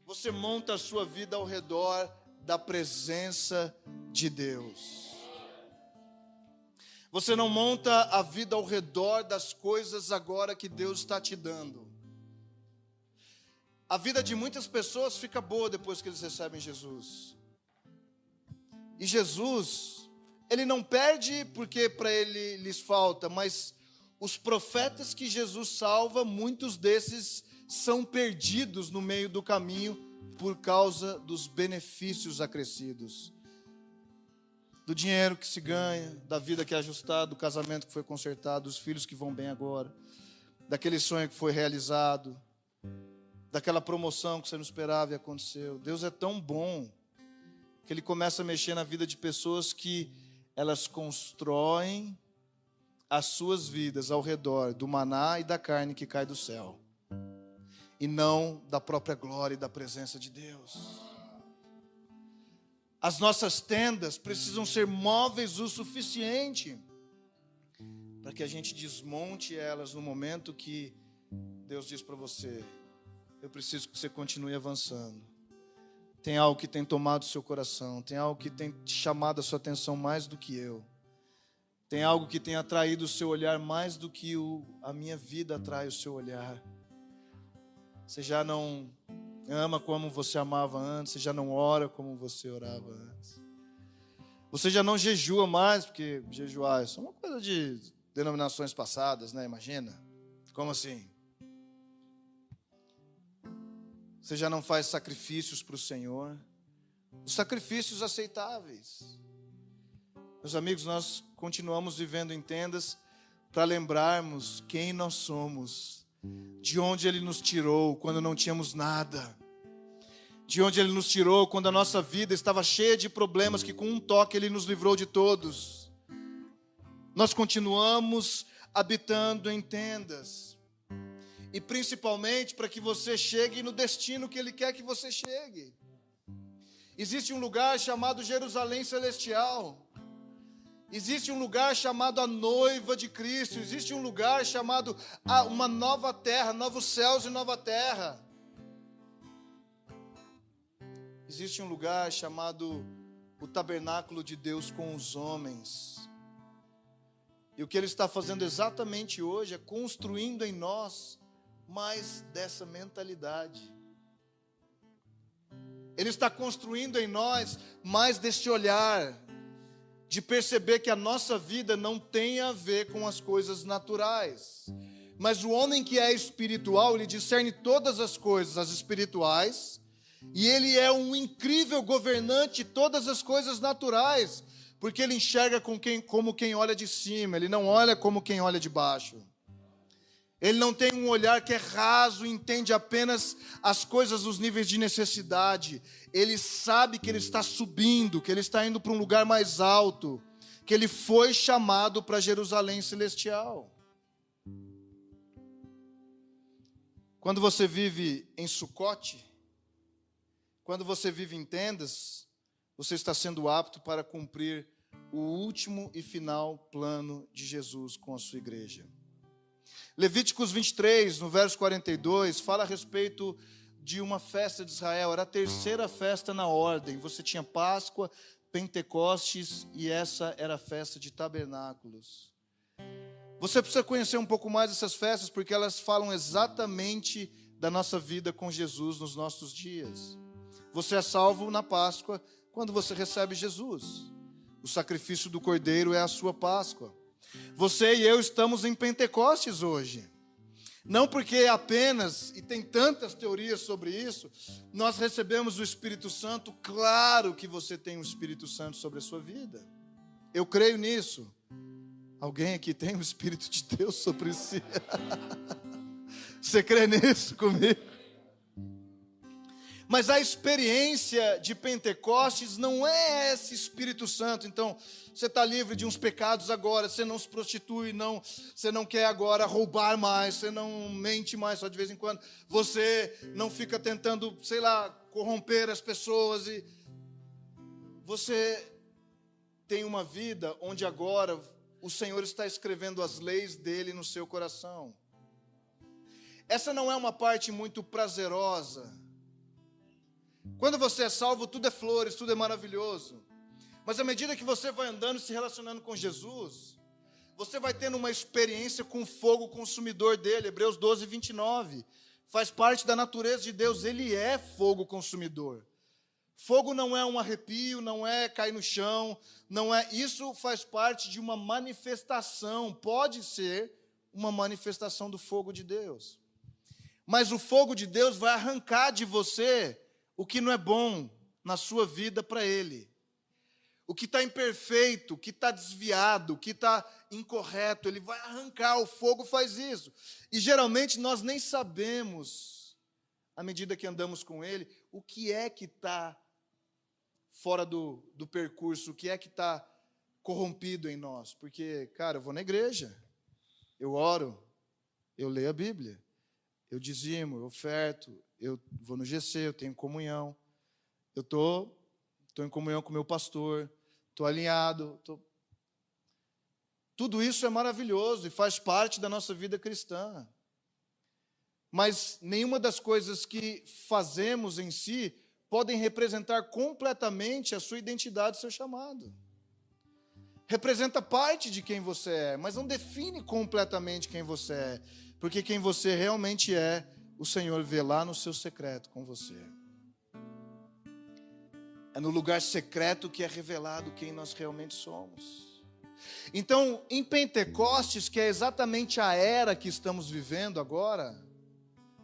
você monta a sua vida ao redor da presença de Deus. Você não monta a vida ao redor das coisas agora que Deus está te dando. A vida de muitas pessoas fica boa depois que eles recebem Jesus. E Jesus, Ele não perde porque para Ele lhes falta, mas os profetas que Jesus salva, muitos desses são perdidos no meio do caminho por causa dos benefícios acrescidos. Do dinheiro que se ganha, da vida que é ajustada, do casamento que foi consertado, dos filhos que vão bem agora, daquele sonho que foi realizado, daquela promoção que você não esperava e aconteceu. Deus é tão bom que Ele começa a mexer na vida de pessoas que elas constroem as suas vidas ao redor do maná e da carne que cai do céu, e não da própria glória e da presença de Deus. As nossas tendas precisam ser móveis o suficiente para que a gente desmonte elas no momento que Deus diz para você: eu preciso que você continue avançando. Tem algo que tem tomado o seu coração, tem algo que tem chamado a sua atenção mais do que eu. Tem algo que tem atraído o seu olhar mais do que a minha vida atrai o seu olhar. Você já não ama como você amava antes, você já não ora como você orava antes. Você já não jejua mais, porque jejuar é só uma coisa de denominações passadas, né? Imagina. Como assim? Você já não faz sacrifícios para o Senhor. Os sacrifícios aceitáveis. Meus amigos, nós continuamos vivendo em tendas para lembrarmos quem nós somos, de onde Ele nos tirou quando não tínhamos nada, de onde Ele nos tirou quando a nossa vida estava cheia de problemas, que com um toque Ele nos livrou de todos. Nós continuamos habitando em tendas, e principalmente para que você chegue no destino que Ele quer que você chegue. Existe um lugar chamado Jerusalém Celestial. Existe um lugar chamado a noiva de Cristo. Existe um lugar chamado uma nova terra, novos céus e nova terra. Existe um lugar chamado o tabernáculo de Deus com os homens. E o que Ele está fazendo exatamente hoje é construindo em nós mais dessa mentalidade. Ele está construindo em nós mais desse olhar, de perceber que a nossa vida não tem a ver com as coisas naturais. Mas o homem que é espiritual, ele discerne todas as coisas, as espirituais, e ele é um incrível governante de todas as coisas naturais, porque ele enxerga como quem olha de cima, ele não olha como quem olha de baixo. Ele não tem um olhar que é raso, entende apenas as coisas nos níveis de necessidade. Ele sabe que ele está subindo, que ele está indo para um lugar mais alto, que ele foi chamado para Jerusalém Celestial. Quando você vive em Sucote, quando você vive em tendas, você está sendo apto para cumprir o último e final plano de Jesus com a sua igreja. Levíticos 23, no verso 42, fala a respeito de uma festa de Israel. Era a terceira festa na ordem. Você tinha Páscoa, Pentecostes e essa era a festa de tabernáculos. Você precisa conhecer um pouco mais essas festas, porque elas falam exatamente da nossa vida com Jesus nos nossos dias. Você é salvo na Páscoa quando você recebe Jesus. O sacrifício do Cordeiro é a sua Páscoa. Você e eu estamos em Pentecostes hoje. Não porque apenas, e tem tantas teorias sobre isso, nós recebemos o Espírito Santo. Claro que você tem o Espírito Santo sobre a sua vida. Eu creio nisso. Alguém aqui tem o Espírito de Deus sobre si? Você crê nisso comigo? Mas a experiência de Pentecostes não é esse Espírito Santo. Então, você está livre de uns pecados agora, você não se prostitui, você não quer agora roubar mais, você não mente mais só de vez em quando, você não fica tentando, corromper as pessoas. E você tem uma vida onde agora o Senhor está escrevendo as leis dele no seu coração. Essa não é uma parte muito prazerosa. Quando você é salvo, tudo é flores, tudo é maravilhoso. Mas à medida que você vai andando e se relacionando com Jesus, você vai tendo uma experiência com o fogo consumidor dele. Hebreus 12, 29. Faz parte da natureza de Deus, ele é fogo consumidor. Fogo não é um arrepio, não é cair no chão, não é. Isso faz parte de uma manifestação, pode ser uma manifestação do fogo de Deus. Mas o fogo de Deus vai arrancar de você o que não é bom na sua vida para Ele. O que está imperfeito, o que está desviado, o que está incorreto, Ele vai arrancar, o fogo faz isso. E geralmente nós nem sabemos, à medida que andamos com Ele, o que é que está fora do percurso, o que é que está corrompido em nós. Porque, cara, eu vou na igreja, eu oro, eu leio a Bíblia, eu dizimo, eu oferto, eu vou no GC, eu tenho comunhão, eu estou em comunhão com o meu pastor, estou alinhado. Tudo isso é maravilhoso e faz parte da nossa vida cristã. Mas nenhuma das coisas que fazemos em si podem representar completamente a sua identidade, seu chamado. Representa parte de quem você é, mas não define completamente quem você é, porque quem você realmente é, o Senhor vê lá no seu secreto com você. É no lugar secreto que é revelado quem nós realmente somos. Então, em Pentecostes, que é exatamente a era que estamos vivendo agora,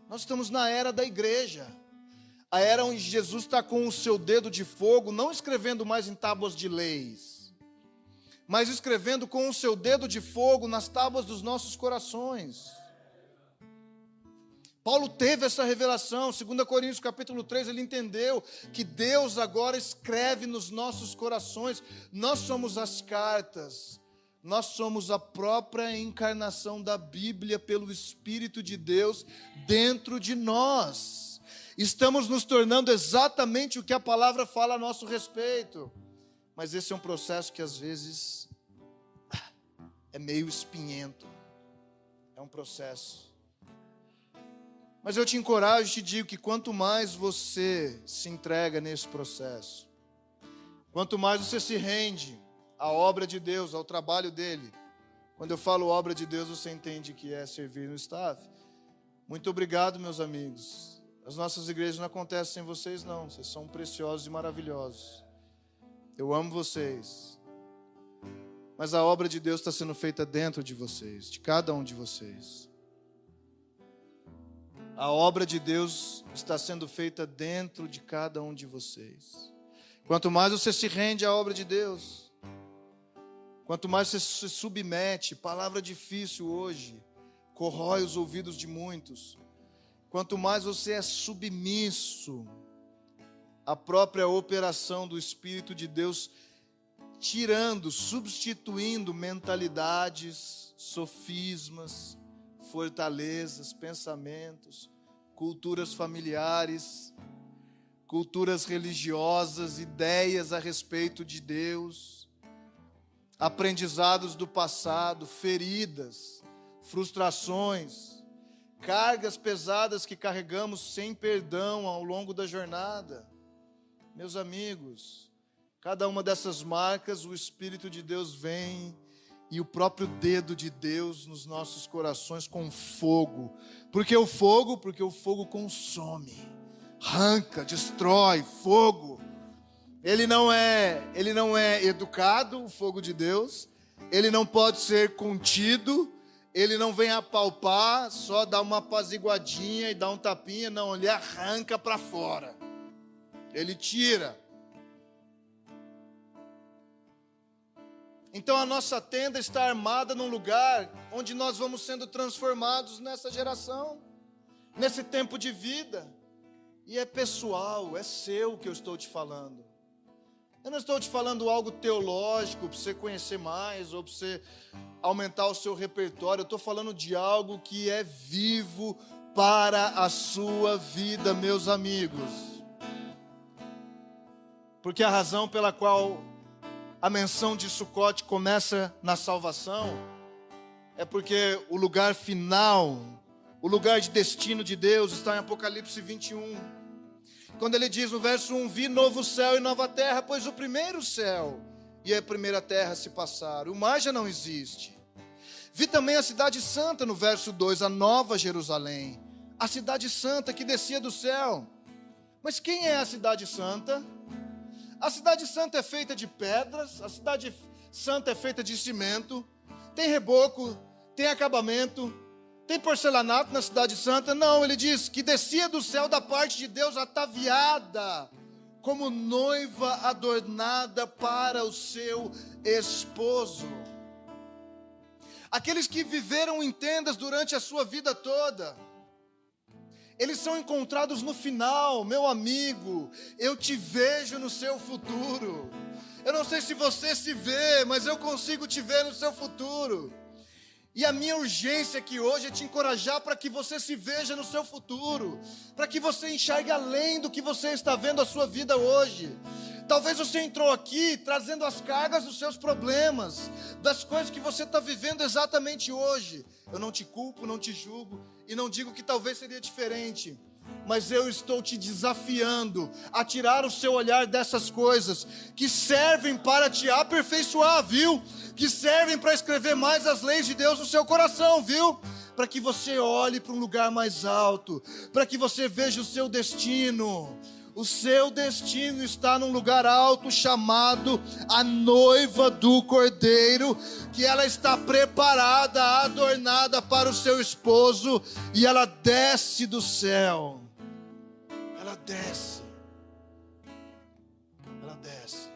nós estamos na era da igreja. A era onde Jesus está com o seu dedo de fogo, não escrevendo mais em tábuas de leis, mas escrevendo com o seu dedo de fogo nas tábuas dos nossos corações. Paulo teve essa revelação, 2 Coríntios capítulo 3, ele entendeu que Deus agora escreve nos nossos corações. Nós somos as cartas, nós somos a própria encarnação da Bíblia pelo Espírito de Deus dentro de nós. Estamos nos tornando exatamente o que a palavra fala a nosso respeito. Mas esse é um processo que às vezes é meio espinhento. É um processo. Mas eu te encorajo e te digo que quanto mais você se entrega nesse processo, quanto mais você se rende à obra de Deus, ao trabalho dele. Quando eu falo obra de Deus, você entende que é servir no staff. Muito obrigado, meus amigos. As nossas igrejas não acontecem sem vocês, não. Vocês são preciosos e maravilhosos. Eu amo vocês. Mas a obra de Deus está sendo feita dentro de vocês, de cada um de vocês. A obra de Deus está sendo feita dentro de cada um de vocês. Quanto mais você se rende à obra de Deus, quanto mais você se submete, palavra difícil hoje, corrói os ouvidos de muitos. Quanto mais você é submisso à própria operação do Espírito de Deus, tirando, substituindo mentalidades, sofismas, fortalezas, pensamentos, culturas familiares, culturas religiosas, ideias a respeito de Deus, aprendizados do passado, feridas, frustrações, cargas pesadas que carregamos sem perdão ao longo da jornada. Meus amigos, cada uma dessas marcas, o Espírito de Deus vem e o próprio dedo de Deus nos nossos corações com fogo. Por que o fogo? Porque o fogo consome, arranca, destrói, fogo. Ele não é educado, o fogo de Deus. Ele não pode ser contido. Ele não vem apalpar, só dá uma apaziguadinha e dá um tapinha. Não, ele arranca para fora. Ele tira. Então a nossa tenda está armada num lugar onde nós vamos sendo transformados nessa geração, nesse tempo de vida. E é pessoal, é seu que eu estou te falando. Eu não estou te falando algo teológico para você conhecer mais ou para você aumentar o seu repertório. Eu estou falando de algo que é vivo para a sua vida, meus amigos. Porque a razão pela qual a menção de Sucote começa na salvação é porque o lugar final, o lugar de destino de Deus está em Apocalipse 21. Quando ele diz no verso 1, vi novo céu e nova terra, pois o primeiro céu e a primeira terra se passaram, o mar já não existe. Vi também a cidade santa no verso 2, a nova Jerusalém, a cidade santa que descia do céu. Mas quem é a cidade santa? A cidade santa é feita de pedras, a cidade santa é feita de cimento, tem reboco, tem acabamento, tem porcelanato na cidade santa. Não, ele diz que descia do céu da parte de Deus ataviada, como noiva adornada para o seu esposo. Aqueles que viveram em tendas durante a sua vida toda, eles são encontrados no final. Meu amigo, eu te vejo no seu futuro. Eu não sei se você se vê, mas eu consigo te ver no seu futuro. E a minha urgência aqui hoje é te encorajar para que você se veja no seu futuro, para que você enxergue além do que você está vendo a sua vida hoje. Talvez você entrou aqui trazendo as cargas dos seus problemas, das coisas que você está vivendo exatamente hoje. Eu não te culpo, não te julgo e não digo que talvez seria diferente, mas eu estou te desafiando a tirar o seu olhar dessas coisas que servem para te aperfeiçoar, viu? Que servem para escrever mais as leis de Deus no seu coração, viu? Para que você olhe para um lugar mais alto, para que você veja o seu destino. O seu destino está num lugar alto chamado a noiva do Cordeiro, que ela está preparada, adornada para o seu esposo, e ela desce do céu. Ela desce. Ela desce.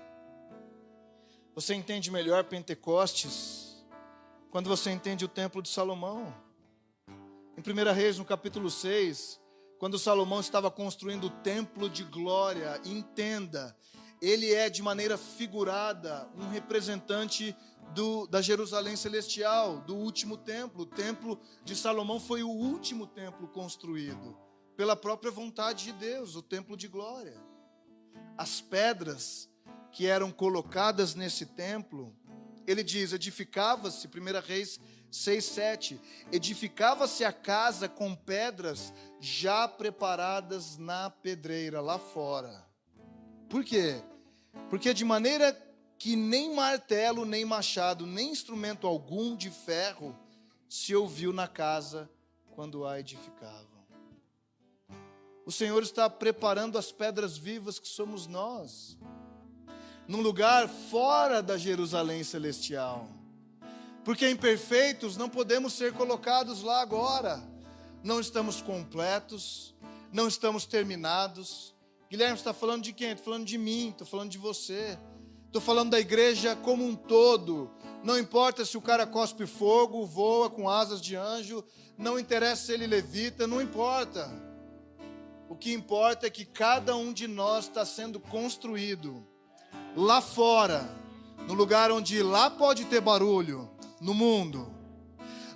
Você entende melhor Pentecostes quando você entende o templo de Salomão. Em 1 Reis, no capítulo 6, quando Salomão estava construindo o templo de glória, entenda, ele é de maneira figurada um representante da Jerusalém celestial, do último templo. O templo de Salomão foi o último templo construído, pela própria vontade de Deus, o templo de glória. As pedras que eram colocadas nesse templo, ele diz, edificava-se, 1 Reis 6:7, edificava-se a casa com pedras já preparadas na pedreira, lá fora. Por quê? Porque de maneira que nem martelo, nem machado, nem instrumento algum de ferro se ouviu na casa quando a edificavam. O Senhor está preparando as pedras vivas que somos nós, num lugar fora da Jerusalém celestial. Porque imperfeitos não podemos ser colocados lá agora. Não estamos completos, não estamos terminados. Guilherme, está falando de quem? Estou falando de mim, estou falando de você. Estou falando da igreja como um todo. Não importa se o cara cospe fogo, voa com asas de anjo, não interessa se ele levita, não importa. O que importa é que cada um de nós está sendo construído lá fora, no lugar onde lá pode ter barulho, no mundo.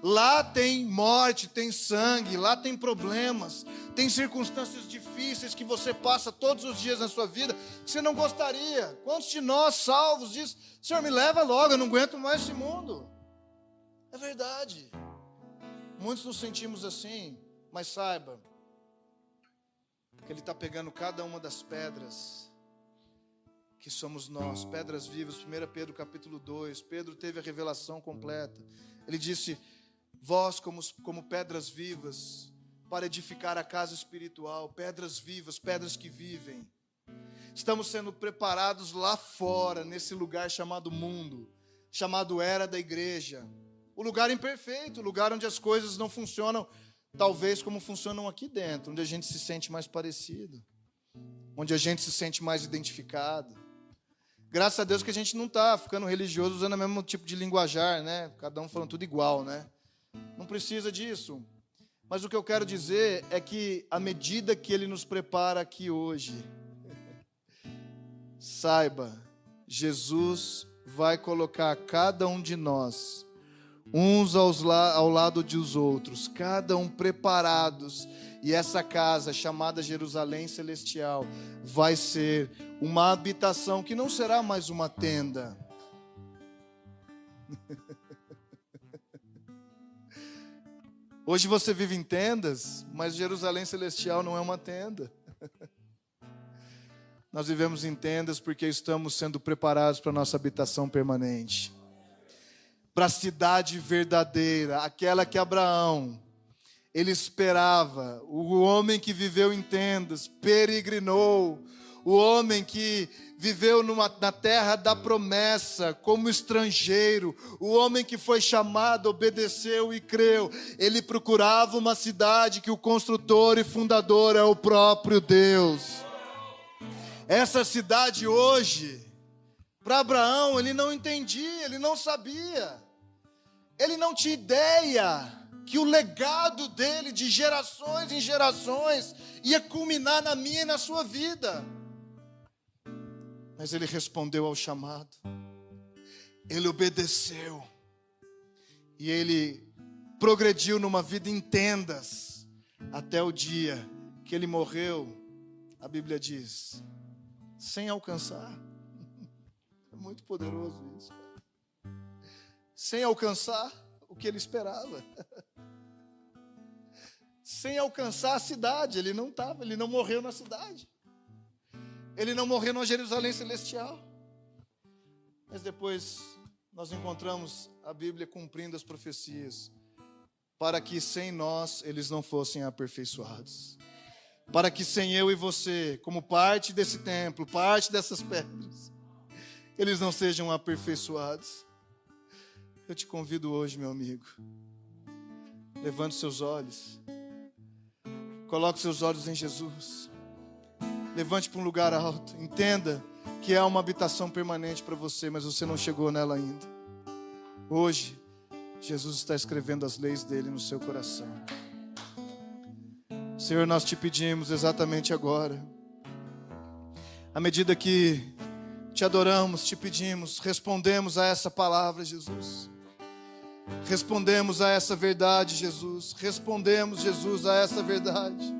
Lá tem morte, tem sangue, lá tem problemas, tem circunstâncias difíceis que você passa todos os dias na sua vida, que você não gostaria. Quantos de nós salvos diz, Senhor, me leva logo, eu não aguento mais esse mundo? É verdade. Muitos nos sentimos assim, mas saiba que Ele está pegando cada uma das pedras que somos nós, pedras vivas. 1 Pedro capítulo 2, Pedro teve a revelação completa. Ele disse, vós como pedras vivas, para edificar a casa espiritual, pedras vivas, pedras que vivem. Estamos sendo preparados lá fora, nesse lugar chamado mundo, chamado era da igreja. O lugar imperfeito, o lugar onde as coisas não funcionam, talvez como funcionam aqui dentro, onde a gente se sente mais parecido, onde a gente se sente mais identificado. Graças a Deus que a gente não está ficando religioso usando o mesmo tipo de linguajar, né? Cada um falando tudo igual, né? Não precisa disso. Mas o que eu quero dizer é que à medida que Ele nos prepara aqui hoje, saiba, Jesus vai colocar cada um de nós, uns ao lado dos outros, cada um preparados. E essa casa, chamada Jerusalém Celestial, vai ser uma habitação que não será mais uma tenda. Hoje você vive em tendas, mas Jerusalém Celestial não é uma tenda. Nós vivemos em tendas porque estamos sendo preparados para a nossa habitação permanente. Para a cidade verdadeira, aquela que Abraão, ele esperava, o homem que viveu em tendas, peregrinou, o homem que viveu na terra da promessa, como estrangeiro, o homem que foi chamado, obedeceu e creu. Ele procurava uma cidade que o construtor e fundador é o próprio Deus. Essa cidade hoje, para Abraão, ele não entendia, ele não sabia, ele não tinha ideia que o legado dele de gerações em gerações ia culminar na minha e na sua vida. Mas ele respondeu ao chamado, ele obedeceu, e ele progrediu numa vida em tendas, até o dia que ele morreu, a Bíblia diz, sem alcançar. É muito poderoso isso, cara. Sem alcançar o que ele esperava. Sem alcançar a cidade, ele não morreu na cidade. Ele não morreu na Jerusalém Celestial. Mas depois nós encontramos a Bíblia cumprindo as profecias, para que sem nós eles não fossem aperfeiçoados. para que sem eu e você, como parte desse templo, parte dessas pedras, eles não sejam aperfeiçoados. Eu te convido hoje, meu amigo, levante seus olhos, coloque seus olhos em Jesus, levante para um lugar alto, entenda que é uma habitação permanente para você, mas você não chegou nela ainda. Hoje, Jesus está escrevendo as leis dele no seu coração. Senhor, nós te pedimos exatamente agora, à medida que te adoramos, te pedimos, respondemos a essa palavra, Jesus. Respondemos a essa verdade, Jesus. Respondemos, Jesus, a essa verdade.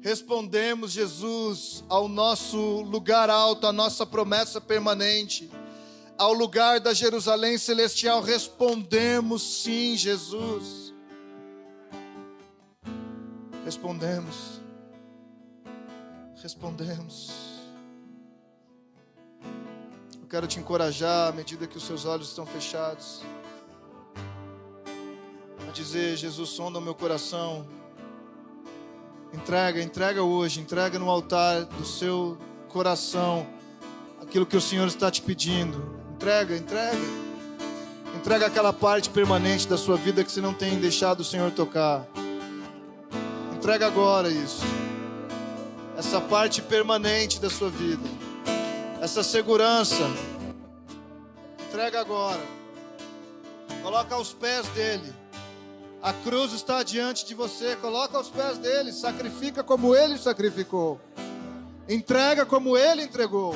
Respondemos, Jesus, ao nosso lugar alto, à nossa promessa permanente, ao lugar da Jerusalém celestial. Respondemos sim, Jesus. Respondemos. Eu quero te encorajar, à medida que os seus olhos estão fechados, a dizer: Jesus, sonda o meu coração. Entrega hoje, entrega no altar do seu coração aquilo que o Senhor está te pedindo. Entrega aquela parte permanente da sua vida que você não tem deixado o Senhor tocar. Entrega agora isso, essa parte permanente da sua vida, essa segurança. Entrega agora, coloca aos pés dele. A cruz está diante de você, coloca aos pés dele, sacrifica como ele sacrificou, entrega como ele entregou.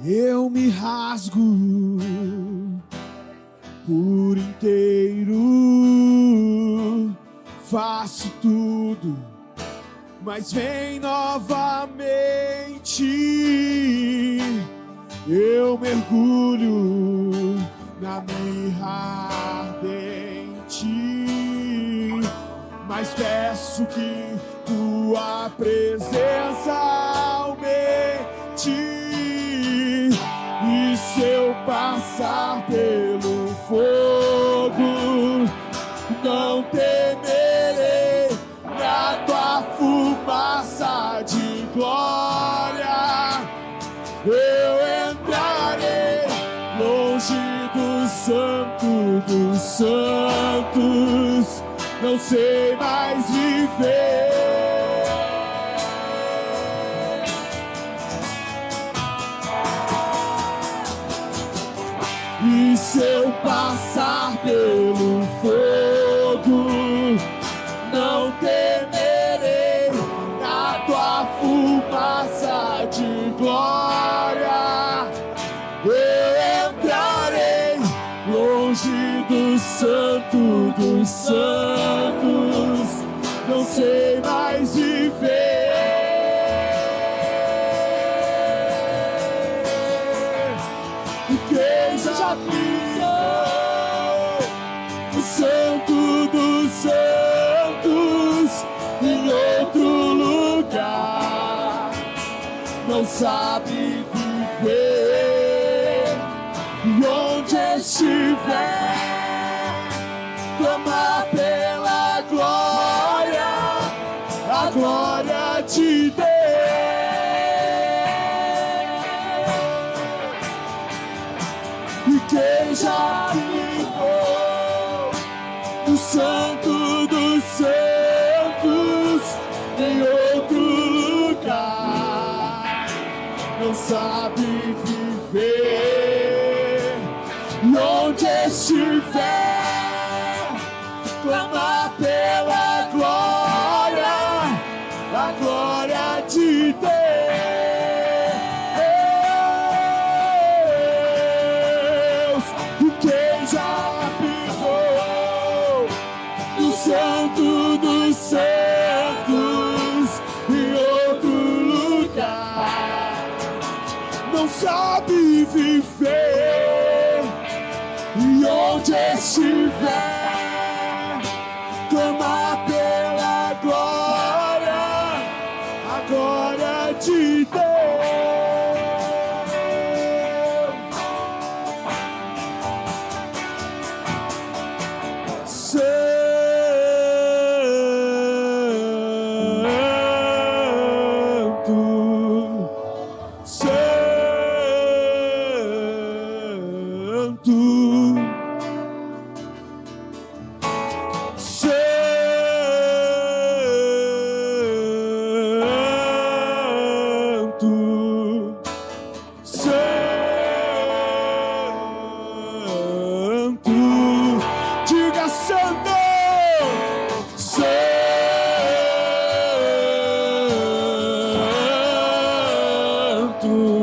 Eu me rasgo por inteiro, faço tudo, mas vem novamente. Eu mergulho na mirra ardente, mas peço que tua presença aumente. E se eu passar pelo fogo, não temerei na tua fumaça de glória. Eu entrarei longe do santo dos santos, não sei mais viver. E se eu passar pelo fogo, não temerei na tua fumaça de glória. Eu entrarei longe do santo dos santos, não sei mais viver. Já pisou o santo dos santos em outro lugar, não sabe viver. E onde estiver, clama pela glória, a glória de Deus. Quem já ficou o santo dos santos em outro lugar, não sabe viver. E onde estiver, clama pela glória, a glória de Deus. Santo dos santos em outro lugar, não sabe viver. E onde estiver, clama pela glória, a glória de Deus. Tu